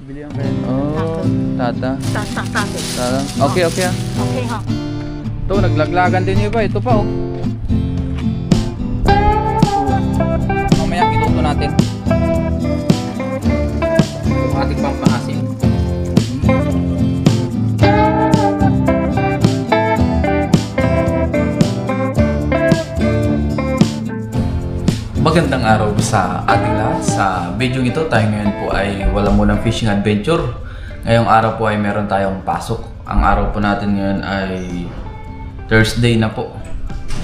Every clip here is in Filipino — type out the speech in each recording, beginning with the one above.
Bili ang kayo. Oh, tata. Tata. Okay, okay ah. Okay ha. Ito, naglaglagan din yung iba. Ito pa oh. Mamaya iluto natin. Ito ating pampaasim. Magandang araw sa ating lahat. Sa video ito tayo ngayon po ay wala munang fishing adventure. Ngayong araw po ay meron tayong pasok. Ang araw po natin ngayon ay Thursday na po.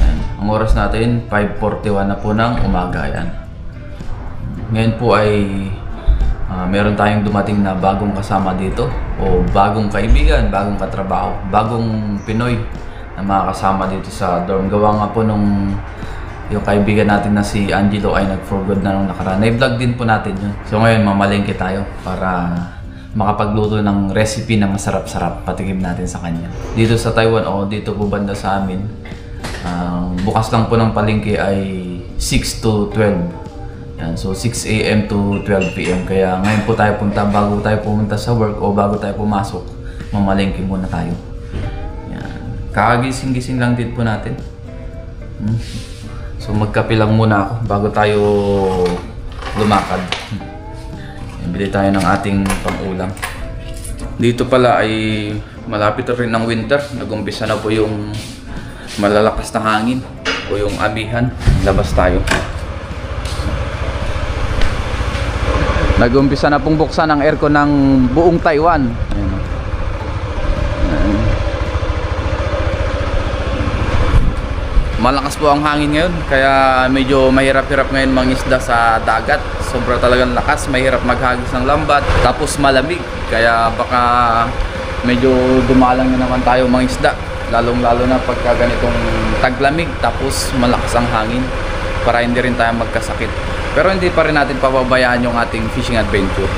Ayan. Ang oras natin 5:41 na po ng umaga. Ayan. Ngayon po ay meron tayong dumating na bagong kasama dito o bagong kaibigan, bagong katrabaho, bagong Pinoy na makakasama dito sa dorm. Gawa nga po nung yung kaibigan natin na si Angelo ay nag-forgood na nung nakaraan. Na-vlog din po natin yun. So ngayon mamalengke tayo para makapagluto ng recipe na masarap-sarap. Patikim natin sa kanya. Dito sa Taiwan o dito po banda sa amin, bukas lang po ng palengke ay 6 to 12. Yan. So 6 AM to 12 PM. Kaya ngayon po tayo punta, bago tayo pumunta sa work o bago tayo pumasok, mamalengke muna tayo. Yan. Kakagising-gising lang din po natin. So magkape lang muna ako bago tayo lumakad. Bili tayo ng ating pang-ulam. Dito pala ay malapit rin ng winter. Nag-umpisa na po yung malalakas na hangin o yung amihan. Labas tayo. Nag-umpisa na pong buksan ang aircon ng buong Taiwan. Ayan. Malakas po ang hangin ngayon, kaya medyo mahirap-hirap ngayon mangisda sa dagat. Sobra talagang lakas, mahirap maghagis ng lambat, tapos malamig. Kaya baka medyo dumalang na naman tayo mangisda. Lalong-lalo na pagka ganitong taglamig, tapos malakas ang hangin, para hindi rin tayo magkasakit. Pero hindi pa rin natin pababayaan yung ating fishing adventure.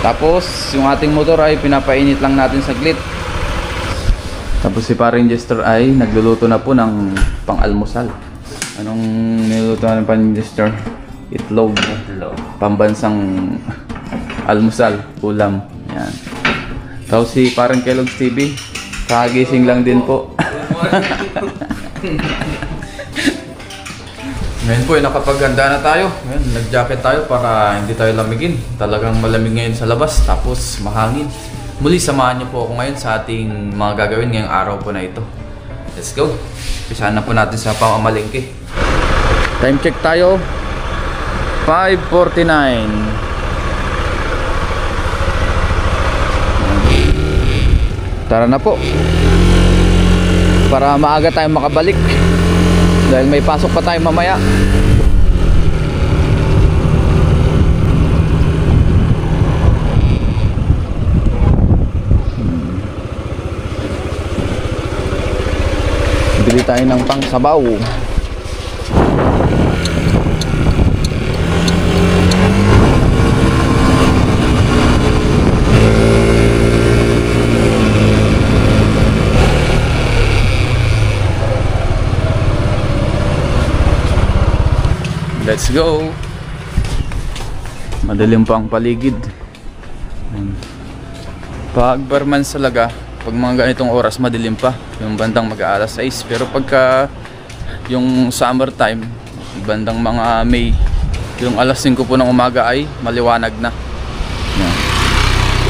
Tapos yung ating motor ay pinapainit lang natin saglit. Tapos si paring Jester ay nagluluto na po ng pang-almusal. Anong niluluto na ng paring Jester? Itlog. Pambansang almusal, ulam. Yan. Tapos si paring Kellogg's TV, kagising lang din po. Ngayon po ay nakapaganda na tayo. Ngayon, nag-jacket tayo para hindi tayo lamigin. Talagang malamig ngayon sa labas, tapos mahangin. Muli, samahan niyo po ako ngayon sa ating mga gagawin ngayong araw po na ito. Let's go! Pisahan na po natin sa pamamalengke. Time check tayo. 5:49. Tara na po. Para maaga tayo makabalik. Dahil may pasok pa tayo mamaya. Bili tayo ng pang-sabaw. Let's go. Madilim pa ang paligid. Pag Barman Salaga, pag mga ganitong oras madilim pa, yung bandang mag-aalas 6. Pero pagka yung summertime, bandang mga May, yung alas 5 po ng umaga ay maliwanag na. Yan.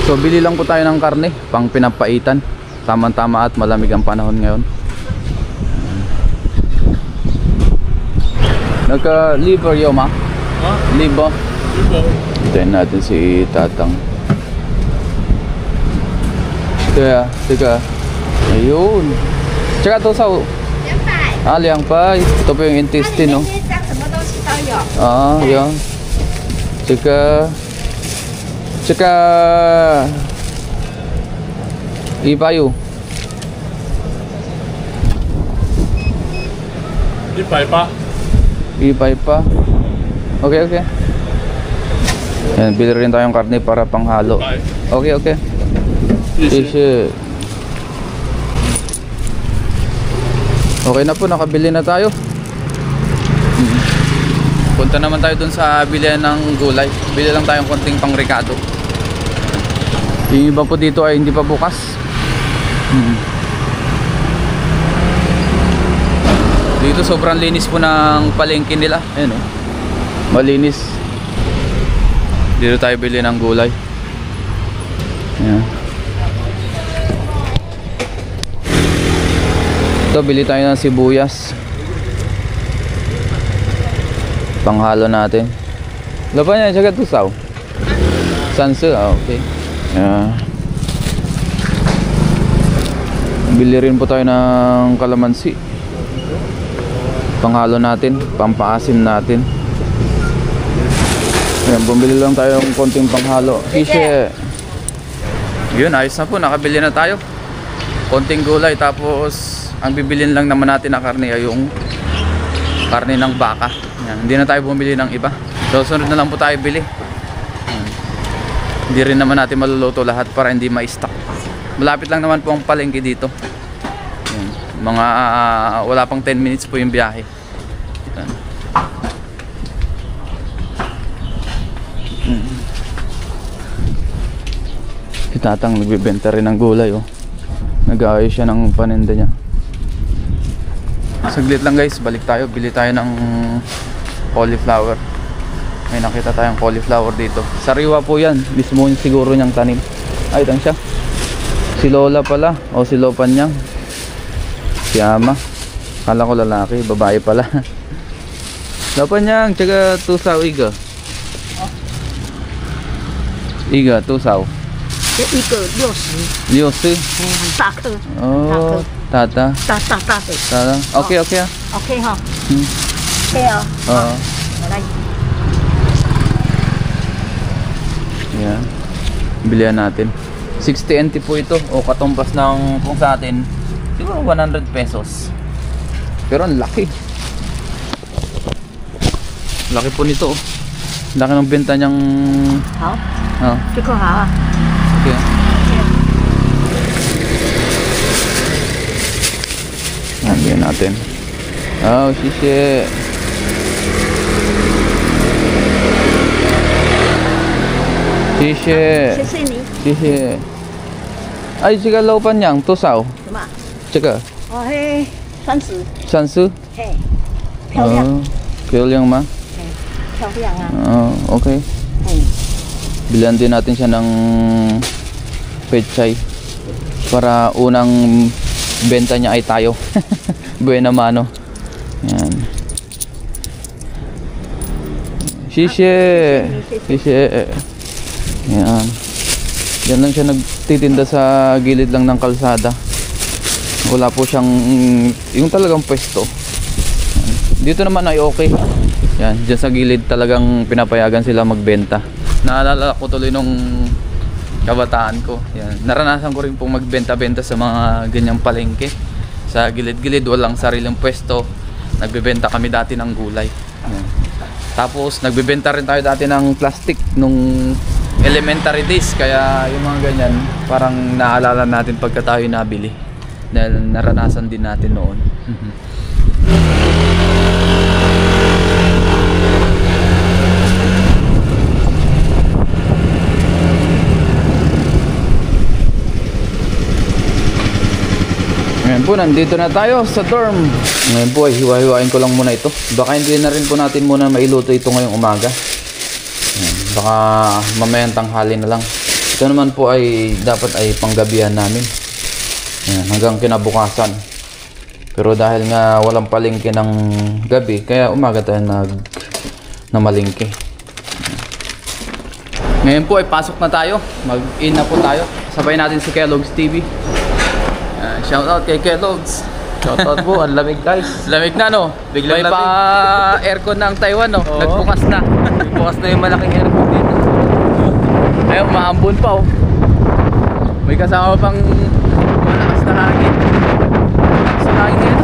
So bili lang po tayo ng karne pang pinapaitan. Tama-tama at malamig ang panahon ngayon. Nagka-liver yo ma? Huh? Liver? Liver. Hintayin natin si Tatang. Teka. Ayun. Tsaka ito sa... liang pa. Ito po yung intestine, no? Yan. Tsaka... Ipayo. Ipay pa. Okay. Yan, bili rin tayong karne para panghalo. Okay. Okay na po, nakabili na tayo. Punta naman tayo dun sa bilihan ng gulay. Bili lang tayong konting pang-ricado. Yung iba po dito ay hindi pa bukas. Dito sobrang linis po ng palengke nila. Ayan oh. Malinis. Dito tayo bili ng gulay. Ayan. Ito, bili tayo ng sibuyas. Panghalo natin. Lapan niya, siya tusaw. Sansu, okay. Bili rin po tayo ng kalamansi. Panghalo natin, pampaasim natin. Ayan, bumili lang tayo ng konting panghalo. Fishe. Yun, ayos na po, nakabili na tayo. Konting gulay, tapos ang bibilin lang naman natin na karne ay yung karne ng baka. Ayan, hindi na tayo bumili ng iba. So sunod na lang po tayo bili. Hindi rin naman natin maluluto lahat para hindi ma-stock. Malapit lang naman po ang palengke dito. Ayan, mga wala pang 10 minutes po yung biyahe. Si Tatang nagbibenta rin ng gulay oh. Nag-aayos siya ng paninda niya. Saglit lang guys, balik tayo. Bili tayo ng cauliflower. May nakita tayong cauliflower dito. Sariwa po yan. Mismo siguro niyang tanim. Ay, tang siya. Si Lola pala. O si Lopan niyang. Si Ama. Kala ko lalaki. Babae pala. Lopan niyang. Tsaga tusaw iga. Iga tusaw. Ika, Diyos. Diyos eh. Taka. Oh, tata. Tata. Tata. Okay, okay ah. Okay ha. Okay ah. Oo. Yan. Bilihan natin. 60 NT po ito. O katumpas ng kung sa atin siguro 100 pesos. Pero ang laki. Laki po nito oh. Laki ng benta niyang. Hao. Oh. Ito ha. Okay. Yan natin. Oh, sisi. Sisi. Ay, siya laupan niyang tusaw. Cika. Oh, hey. 30. 30? Hey. 漂亮。漂亮吗?漂亮啊。Oh, okay. Bilihan din natin siya ng pechay para unang benta niya ay tayo. Buena mano. Yan. Shishe. Yan. Yan lang siya nagtitinda sa gilid lang ng kalsada. Wala po siyang yung talagang pwesto. Dito naman ay okay. Yan, dyan sa gilid talagang pinapayagan sila magbenta. Naalala ko tuloy nung kabataan ko. Yan. Naranasan ko rin pong magbenta-benta sa mga ganyang palengke. Sa gilid-gilid, walang sariling pwesto. Nagbebenta kami dati ng gulay. Yan. Tapos nagbebenta rin tayo dati ng plastic nung elementary days. Kaya yung mga ganyan, parang naalala natin pagka tayo nabili. Dahil naranasan din natin noon. Ngayon po, nandito na tayo sa dorm. Ngayon po ay hiwa-hiwain ko lang muna ito. Baka hindi na rin po natin muna mailuto ito ngayong umaga. Ayan, baka mamayang tanghali na lang. Ito naman po ay dapat ay panggabihan namin. Ayan, hanggang kinabukasan. Pero dahil nga walang palengke ng gabi, kaya umaga tayo namalingke. Ngayon po ay pasok na tayo. Mag-in na po tayo. Sabay natin si Kellogg's TV. Shout out kay Kellogg's. Shout out po, ang lamig guys. Lamig na no? Biglang may lamig. pa-aircon ng Taiwan no? Oo. Nagbukas na. Bukas na yung malaking aircon dito. Ayun, maambon pa oh. May kasama pang malakas na hangin. Malakas na hangin ngayon.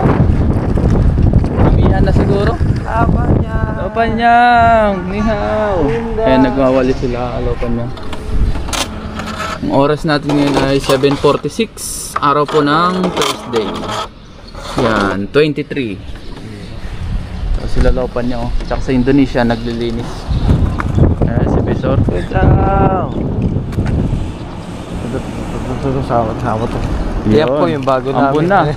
Amihan na siguro. Lopanyang, nihaw. Ayan, nagwawali sila, Lopanyang. Ang oras natin ngayon ay 7:46. Araw po ng Thursday. Yan, 23. Tapos sila Lopan niya oh. Tsaka sa Indonesia naglilinis. Ayan si Besor. Ito, sama to. Yan po yung bago Ambon namin. na.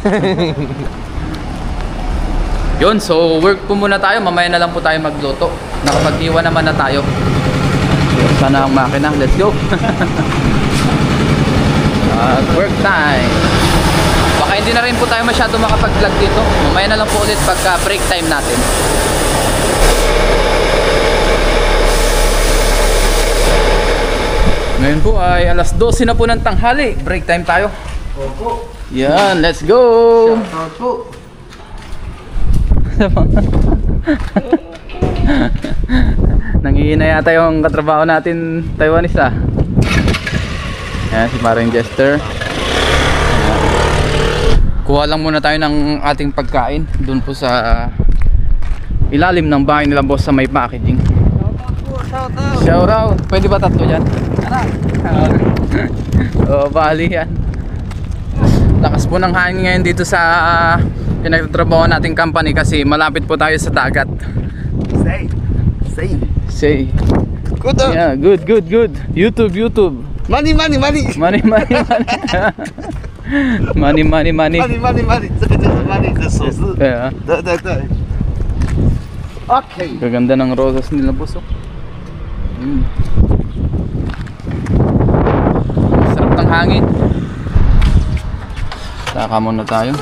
Yun, so work po muna tayo. Mamaya na lang po tayo magluto. Nakapag-iwan naman na tayo. Sana ang makina. Let's go. Work time. Baka hindi na rin po tayo masyado makapag-vlog dito. Mamaya na lang po ulit pagka break time natin. Ngayon po ay alas 12 na po ng tanghali. Break time tayo. Opo. Yan, let's go! Shoutout po. Nangihina yata yung katrabaho natin, Taiwanese ah. Ayan, si Maring Jester. Kuha lang muna tayo ng ating pagkain doon po sa ilalim ng bahay nila boss sa may packaging. Shout out! Pwede ba tatlo dyan? Oh, bali yan. Lakas po ng hangin ngayon dito sa pinagtatrabaho nating company kasi malapit po tayo sa dagat. Say. Good. Yeah, good. YouTube. Money. Money. Money. 这个就是 money 的手势。 Yeah. 对。OK。 Gaganda ng roses nila boss. Sarap ng hangin. Saka muna tayo.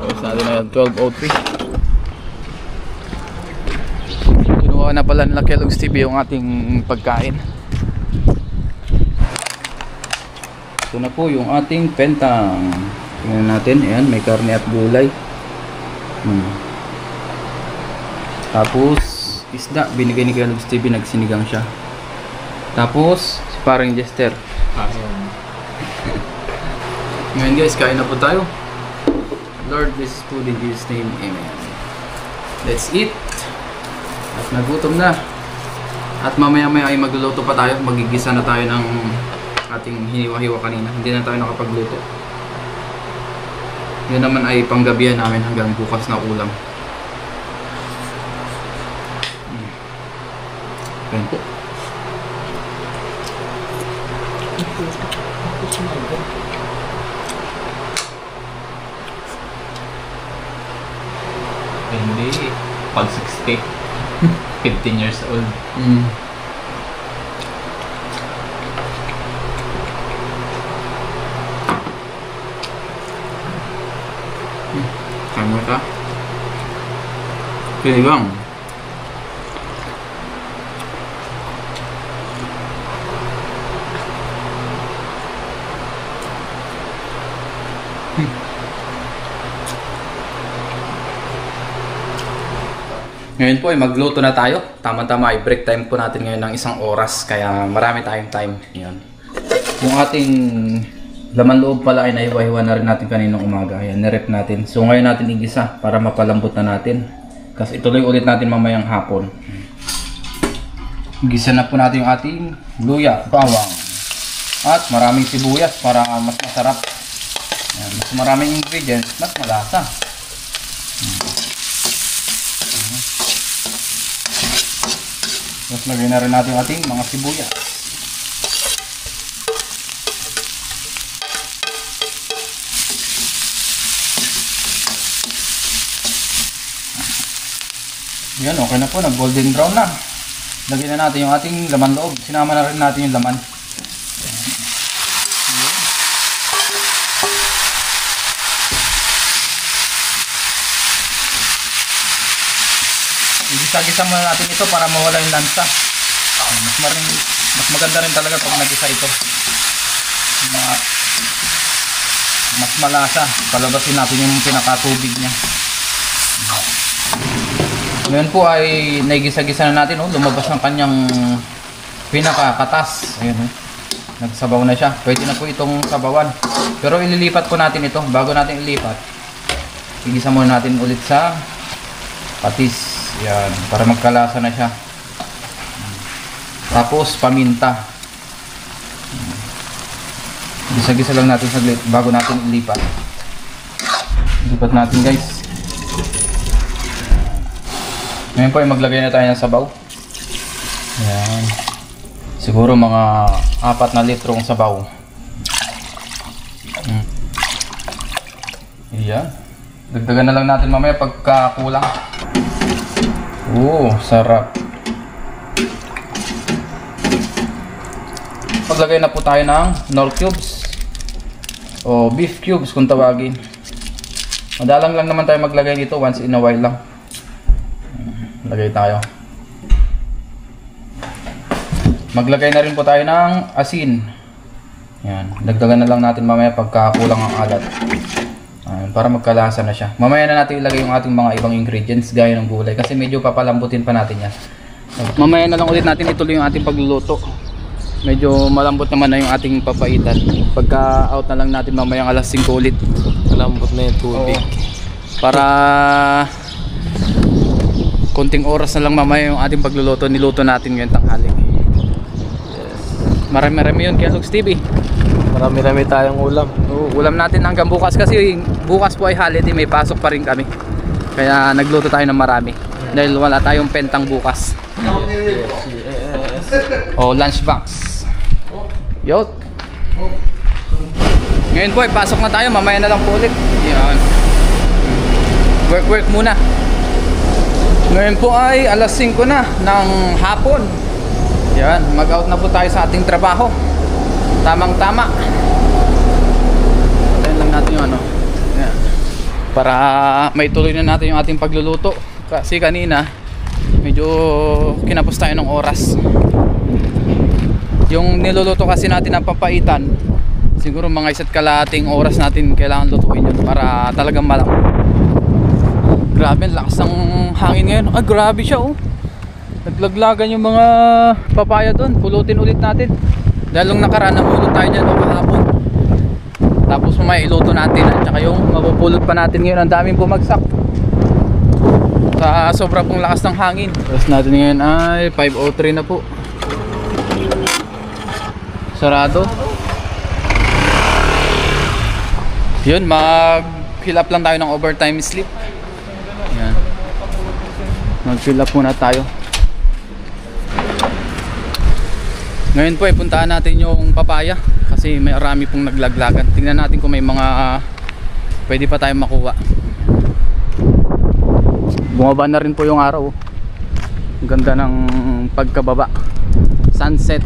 Oras natin na yung 12:03. Kinuha na pala nila Kellogg's TV yung ating pagkain. Ito na po yung ating pentang. Tingnan natin. Ayan, may karne at gulay. Tapos isda, binigay ni Kellogg's TV, nagsinigang siya. Tapos si Paring Jester. Ngayon guys, kain na po tayo. Lord, bless this food in Jesus' name, amen. Let's eat. At nagutom na. At mamaya-maya ay magluluto pa tayo. Magigisa na tayo ng ating hiniwa-hiwa kanina. Hindi na tayo nakapagluto. Yun naman ay panggabihan namin hanggang bukas na ulam. Ayan po. Hindi. Pag 60. 15 years old. Kain mo ka. Pinigang. Ngayon po ay magluto na tayo. Tama-tama ay break time po natin ngayon ng 1 oras. Kaya marami tayong time. Yan. Yung ating laman loob pala ay naiwa-hiwa na rin natin kaninang umaga. Yan, nirep natin. So ngayon natin igisa para mapalambot na natin. Kasi ituloy ulit natin mamayang hapon. Igisa na po natin yung ating luya, bawang. At maraming sibuyas para mas masarap. Yan, mas maraming ingredients, mas malasa. Tapos lagay na rin natin yung ating mga sibuyas. Yan, okay na po. Nag-golden brown na. Lagyan na natin yung ating laman loob. Sinama na rin natin yung laman. Igisa-gisa muna natin ito para mawala yung lansa. Mas maganda rin talaga pag nagisa ito. Mas malasa. Palabasin natin yung pinakatubig niya. Ngayon po ay naigisa-gisa na natin. Lumabas ang kanyang pinakakatas. Ayun, nagsabaw na siya. Pwede na po itong sabawan. Pero ililipat po natin ito. Bago natin ilipat, igisa muna natin ulit sa patis. Yan, para magkalasa na siya. Tapos paminta. Gisa-gisa lang natin saglit bago natin ilipat. Ilipat natin guys. Ngayon po ay maglagay na tayo ng sabaw. Yan. Siguro mga 4 na litrong sabaw. Iyan. Dagdagan na lang natin mamaya pagka kulang. Sarap. Maglagay na po tayo ng Knorr cubes o beef cubes kung tawagin. Madalang lang naman tayo maglagay dito, once in a while lang. Lagay tayo. Maglagay na rin po tayo ng asin. Yan, dagdagan na lang natin mamaya pagka kulang ang alat. Para magkalasa na siya. Mamaya na natin ilagay yung ating mga ibang ingredients gaya ng gulay kasi medyo papalambutin pa natin yan. Mamaya na lang ulit natin ituloy yung ating pagluluto. Medyo malambot naman na yung ating papaitan. Pagka out na lang natin mamayang alas 5 ulit. Malambot na yung tubig. Para konting oras na lang mamaya yung ating pagluluto. Niluto natin ngayon tanghali. Marami-rami yun kaya Lugs TV. Marami-rami tayong ulam. Ulam natin hanggang bukas kasi bukas po ay holiday, may pasok pa rin kami. Kaya nagluto tayo ng marami. Dahil wala tayong pentang bukas. Lunch box. Yot. Ngayon po ay pasok na tayo, mamaya na lang po ulit. Yan. Work muna. Ngayon po ay alas 5 na ng hapon. Yan, mag-out na po tayo sa ating trabaho. Tamang-tama. Patayin lang natin yung ano. Yan. Para maituloy na natin yung ating pagluluto. Kasi kanina medyo kinapos tayo ng oras. Yung niluluto kasi natin ang papaitan, siguro mga 1 kalahating oras natin kailangan lutuin yun para talagang malang. Grabe, lakas ng hangin ngayon. Grabe siya oh. Naglaglagan yung mga papaya doon. Pulutin ulit natin. Dahil nung nakaraan namulot tayo dyan kahapon. Tapos mamaya iluto natin. At saka yung mapupulot pa natin ngayon, ang daming bumagsak sa sobra pong lakas ng hangin. Tapos natin ngayon ay 5:03 na po. Sarado. Yun, mag-fill up lang tayo ng overtime sleep. Yan. Mag-fill up muna tayo. Ngayon po ay puntaan natin yung papaya kasi may arami pong naglaglagan. Tingnan natin kung may mga pwede pa tayong makuha. Bumaba na rin po yung araw. Ang ganda ng pagkababa. Sunset.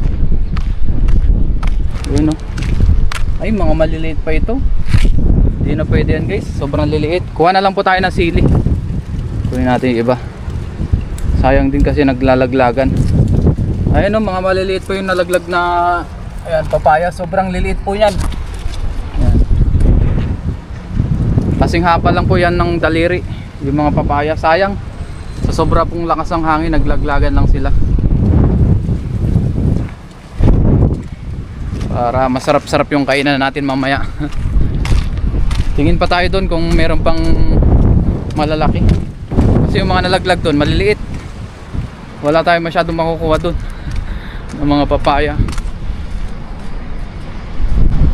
Yun o. Ay, mga maliliit pa ito. Hindi na pwede yan guys. Sobrang liliit. Kuha na lang po tayo ng sili. Kunin natin yung iba. Sayang din kasi naglalaglagan. Ayan o, mga maliliit po yung nalaglag na ayan, papaya. Sobrang liliit po yan. Ayan. Kasing hapa lang po yan ng daliri. Yung mga papaya. Sayang. Sa sobra pong lakas ng hangin, naglaglagan lang sila. Para masarap-sarap yung kainan natin mamaya. Tingin pa tayo doon kung meron pang malalaki. Kasi yung mga nalaglag doon maliliit. Wala tayong masyadong makukuha doon ng mga papaya.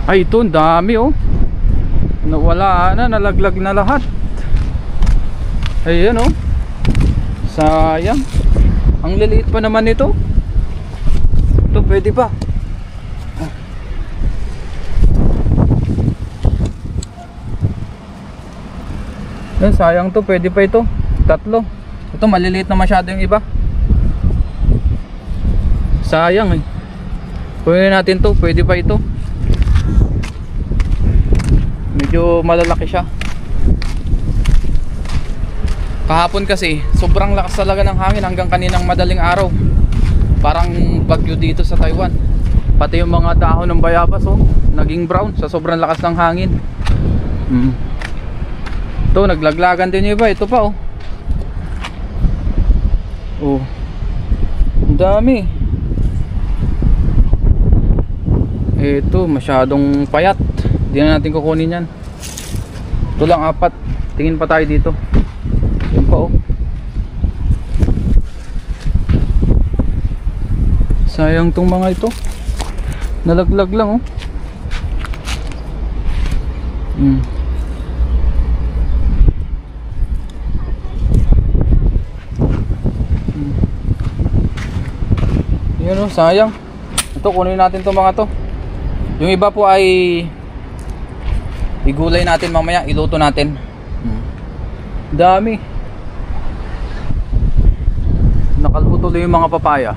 Ay, ito ang dami oh. Wala na, nalaglag na lahat. Ayan oh. Sayang. Ang liliit pa naman ito. Ito pwede pa. Yan, sayang to, pwede pa ito. 3. Ito maliliit na masyado yung iba. Sayang eh. Kunin natin to, pwede pa ito. Medyo malalaki siya. Kahapon kasi sobrang lakas talaga ng hangin hanggang kaninang madaling araw. Parang bagyo dito sa Taiwan. Pati yung mga dahon ng bayabas oh, naging brown sa sobrang lakas ng hangin. Ito, naglaglagan din yung iba. Ito pa oh. Oh. Ang dami. Ito, masyadong payat. Hindi na natin kukunin yan. Ito lang 4. Tingin pa tayo dito. Yan pa oh. Sayang tong mga ito. Nalaglag lang oh. Yun oh, sayang. Ito, kunin natin itong mga to. Yung iba po ay igulay natin mamaya, iluto natin. Dami. Nakalbo tuloy yung mga papaya.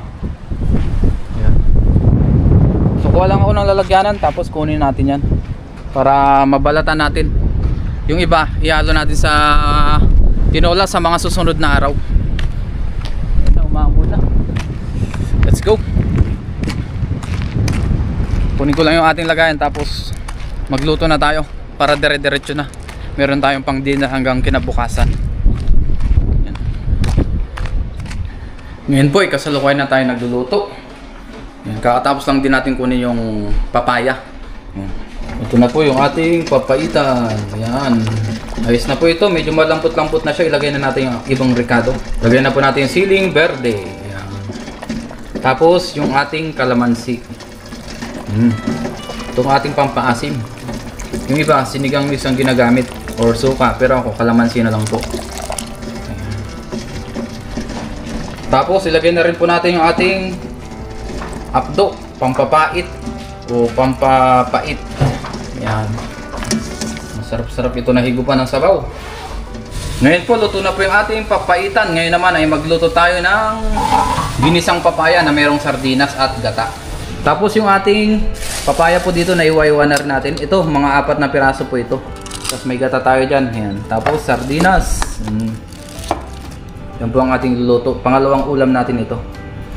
Ayan. So kuha lang ako ng lalagyanan, tapos kunin natin yan para mabalatan natin. Yung iba ihalo natin sa tinola sa mga susunod na araw. Ayan na, umambon na. Let's go. Kunin ko lang yung ating lagayan, tapos magluto na tayo para dire-diretso na. Meron tayong pang dinner hanggang kinabukasan. Yan. Ngayon po kasalukuyan na tayo nagluluto. Yan. Kakatapos lang din natin kunin yung papaya. Yan. Ito na po yung ating papaitan. Ayan. Ayos na po ito. Medyo malambot-lambot na siya. Ilagay na natin yung ibang ricado. Ilagay na po natin yung siling verde. Ayan. Tapos yung ating kalamansi. Itong ating pampaasim. Yung iba sinigang mix ang ginagamit or suka, pero ako kalamansi na lang po. Ayan. Tapos ilagay na rin po natin yung ating apdo, pampapait o pampapait. Ayan. Masarap-sarap ito na higupan ng sabaw. Ngayon po luto na po yung ating papaitan. Ngayon naman ay magluto tayo ng ginisang papaya na mayroong sardinas at gata. Tapos yung ating papaya po dito na iwa-iwa na rin natin. Ito, mga 4 na piraso po ito. Tapos may gata tayo dyan. Ayan. Tapos sardinas. Yan po ang ating luluto. Pangalawang ulam natin ito.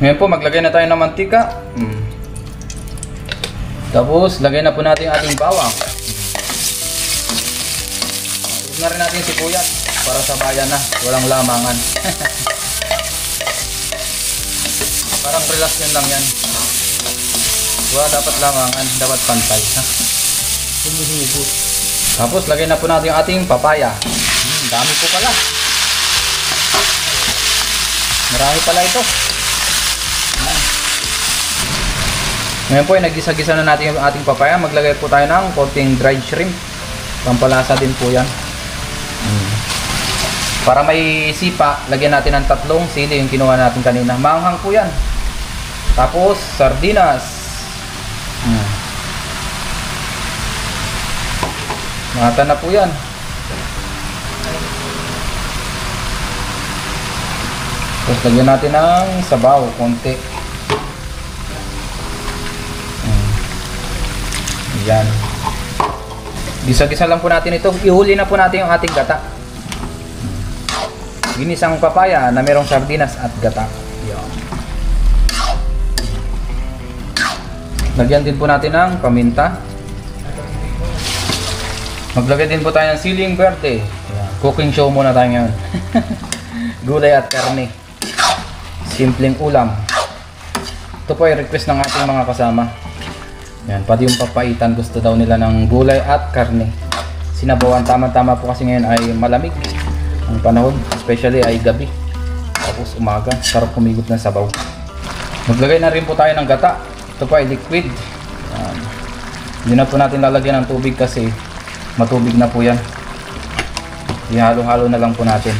Ngayon po maglagay na tayo ng mantika. Tapos lagay na po natin yung ating bawang. Huwag na rin natin sibuyas para sa bayan na. Walang lamangan. Parang relasyon lang yan. Wala dapat lamangan, dapat pantay, ha? Humuhugot. Tapos lagay na po natin yung ating papaya. Dami po pala. Marami pala ito. Ngayon po ay nagisa-gisa na natin yung ating papaya. Maglagay po tayo ng konting dried shrimp. Pampalasa din po yan. Para may sipa, lagyan natin ng 3 sili yung kinuha natin kanina. Maanghang po yan. Tapos sardinas. Mata na po yan. Tapos lagyan natin ng sabaw, konti. Ayan. Gisa-gisa lang po natin ito. Ihuli na po natin yung ating gata. Ginisang papaya na merong sardinas at gata. Ayan. Lagyan din po natin ng paminta. Maglagay din po tayo ng siling verde. Ayan. Cooking show muna tayo ngayon. Gulay at karne. Simpleng ulam. Ito po ay request ng ating mga kasama. Ayan, pati yung papaitan gusto daw nila ng gulay at karne. Sinabawan, tama-tama po kasi ngayon ay malamig ang panahon. Especially ay gabi. Tapos umaga, sarap kumigop ng sabaw. Maglagay na rin po tayo ng gata. Ito po ay liquid. Ayan. Hindi na po natin lalagyan ng tubig kasi matubig na po yan. Ihalo-halo na lang po natin.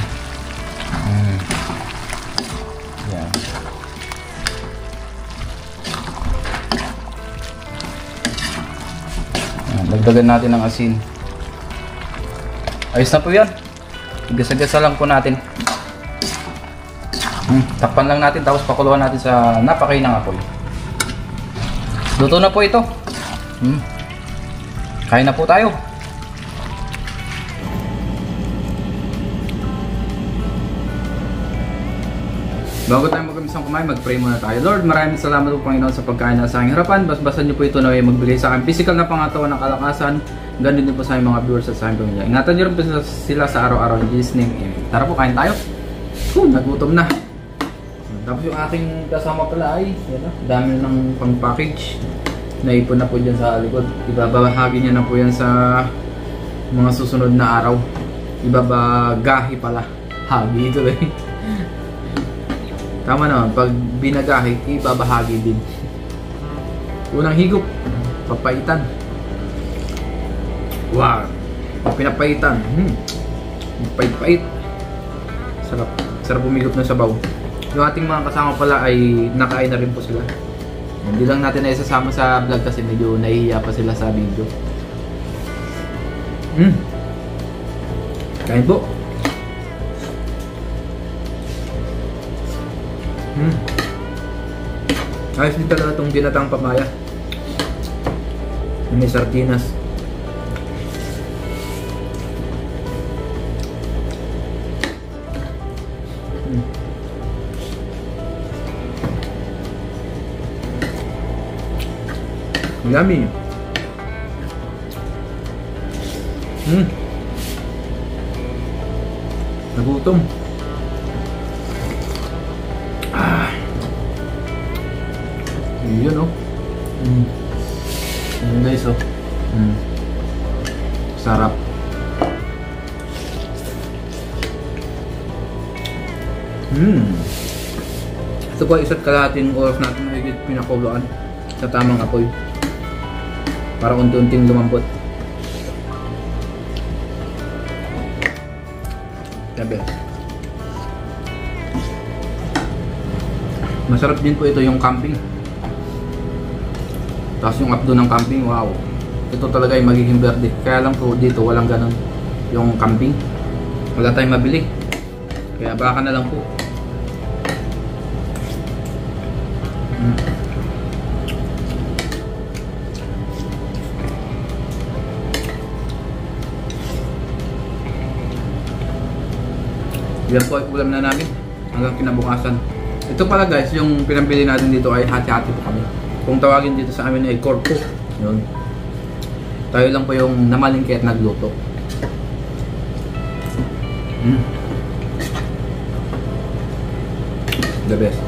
Yan. Dagdagan natin ng asin. Ayos na po yan. Gasa-gasa lang po natin. Takpan lang natin tapos pakuluan natin sa napakainang apoy. Luto na po ito. Kain na po tayo. Bago tayo mag-umpisang kumain, mag-pray muna tayo. Lord, maraming salamat po Panginoon sa pagkain na sa aking harapan. Basbasan niyo po ito na magbigay sa akin physical na pangatawan ng kalakasan. Ganun din po sa aking mga viewers at sa aking pamilya. Ingatan niyo rin po sila sa araw-araw. In Jesus' name, amen. Tara po, kain tayo. Nagutom na. Tapos yung aking kasama pala ay dami ng pang-package. Naipon na po dyan sa likod. Ibabahagi niya na po yan sa mga susunod na araw. Ibabagahi pala. Hagi ito eh. Tama naman, pag binagahi, ibabahagi din. Unang higop, papaitan. Wow! Pinapaitan. Pait-pait. Sarap. Sarap umigop ng sabaw. Yung ating mga kasama pala ay nakain na rin po sila. Hindi lang natin na isasama sa vlog kasi medyo nahihiya pa sila sa video. Kain po. Ayos din talaga itong ginatang papaya. May sardinas. Yummy. Nagutom. Yun oh. Yun guys oh. Sarap. Ito po isa't kalahating oras natin higit pinakuluan sa tamang apoy para unti-unting lumambot. Sabi. Masarap din po ito yung camping. Tapos yung updo ng camping, wow. Ito talaga yung magiging verde. Kaya lang po dito walang ganun yung camping. Wala tayong mabili. Kaya baka na lang po. Yan po ay ulam na namin hanggang kinabukasan. Ito pala guys, yung pinambili natin dito ay hati-hati po kami. Kung tawagin dito sa amin ay korpo. Yun. Tayo lang po yung namalingki at nagluto. The best.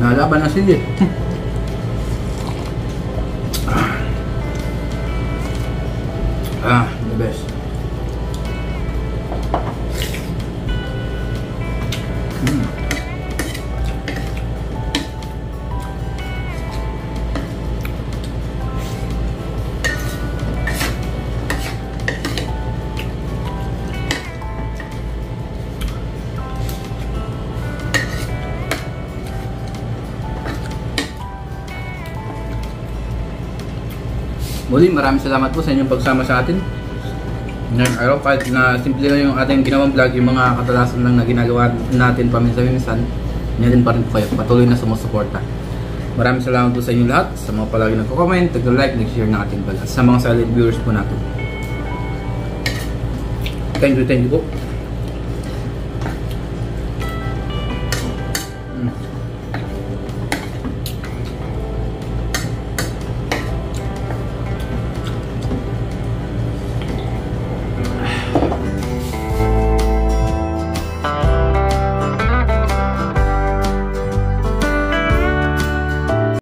Nalaban na sila. The best. Muli, maraming salamat po sa inyong pagsama sa atin. Ngayong araw, kahit na simple lang yung ating ginawang vlog, yung mga kadalasan lang na ginagawa natin paminsan-minsan, niya din pa rin po kayo patuloy na sumusuporta. Maraming salamat po sa inyong lahat, sa mga palagi nagko-comment, nag-like, nag-share ng ating vlog, at sa mga silent viewers po natin. Thank you po.